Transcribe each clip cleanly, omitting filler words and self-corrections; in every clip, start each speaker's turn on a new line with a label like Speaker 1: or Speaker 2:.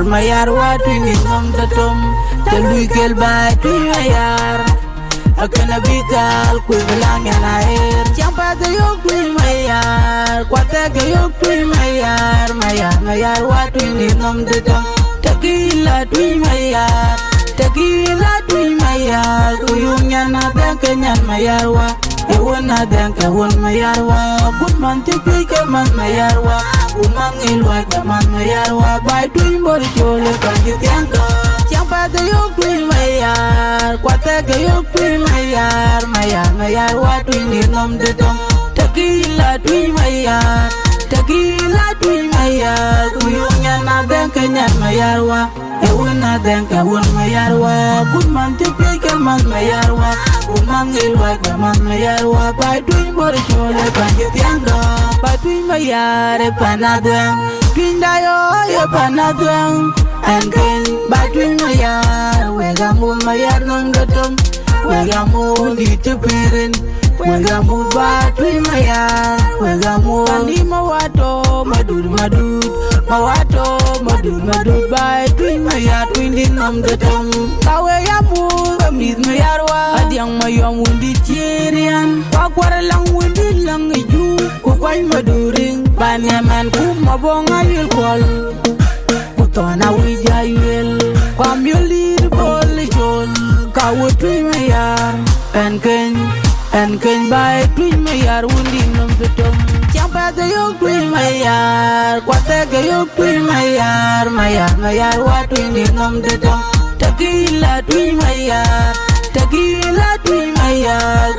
Speaker 1: mayar wa twini nom da tom te lui kel bai twi mayar akana bigal ku belang na er champa de yok twi mayar kwata ge yok twi mayar wa twini nom da tom takila twi mayar ku yunya na da kenyan mayar wa Ewana danka won mayarwa good man tipi ke man mayarwa umang ilwa ke man mayarwa bai tuin bori chole kanji tiangdo champa de yok tuin mayar kwata ke yok tuin mayar wa tuin nom de dom takila tuin mayar kuyunya na danka nyan mayarwa Ewana danka won mayarwa good man tipi ke man mayarwa umang ilwa ke man mayarwa bai tuin bori chole kanji tiangdo bai tuin mayare panadwen tuin dayo ye panadwen anken bai tuin mayar wega mun mayar nong dotom wega mun di tepirin wega mun bai tuin mayar wega mun ni mawato madud bai tuin mayar tuin di nom dotom kawe ya mun kamid mayarwa adiang mayom wundi chirian wakwara lang wundi lang iju kukwai maduring banyaman ku mabonga yul kol kutona wijayul kwamyulir bol chol kawo tui mayar enken bai tui mayar wundi nom betom champa de yok tui mayar kwate ge yok tui mayar wa tui nom betom takila tui mayar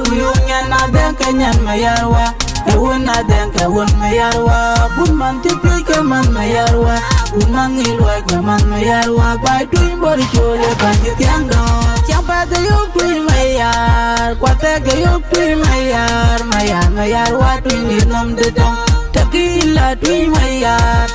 Speaker 1: kuyunya na danka nyan mayarwa Ewana danka won mayarwa good man tipi ke man mayarwa umang ilwa ke man mayarwa bai tuin bori chole kanji tiangdo champa de yok tui mayar kwate ge yok tui mayar wa tuin nom de dom takila tui mayar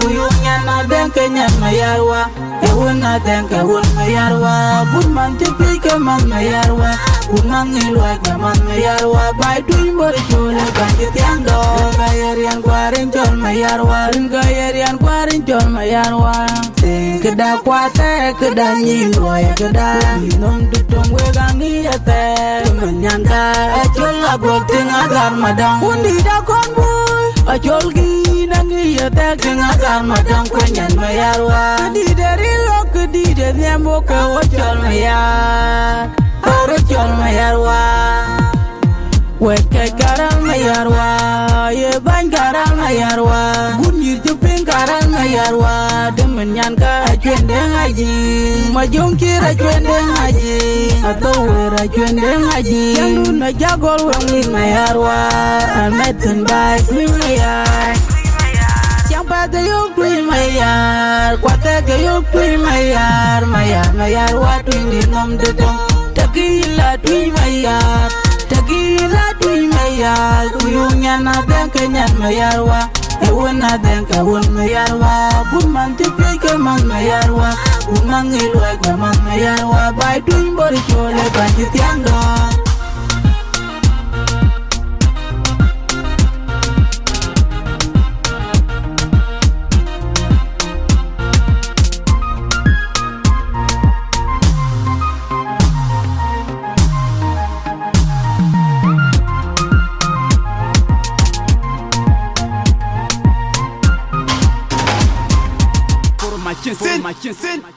Speaker 1: kuyunya na danka nyan mayarwa Ewana danka won mayarwa good man tipi ke man mayarwa umang ilwa ke man mayarwa bai tuin bori chole kanji tiangdo gayarian kwarin chol mayarwa keda kwate keda nyingro ya keda nom tutong wega ngiyate menyangka chol agol tingagar madang undi da konbu achol gi nangiyate tingagar madang kwenyan mayarwa di dari lok di de nyambo ke chol mayar oro chol mayarwa weke karal mayarwa ye ban karal mayarwa gunir jepin karal mayarwa demenyan ka chwende ngaji majongkira chwende ngaji atowera chwende ngaji yandu na jagol wangi mayarwa ameten bai tui mayar champa de yok tui mayar kwate ge yok tui mayar wa tui nom de dom takila tui mayar kuyunya na danka nyan mayarwa Ewana danka won mayarwa good man tipi ke man mayarwa umang ilwa ke man mayarwa bai tuin bori chole kanji tiangdo
Speaker 2: Machin sin.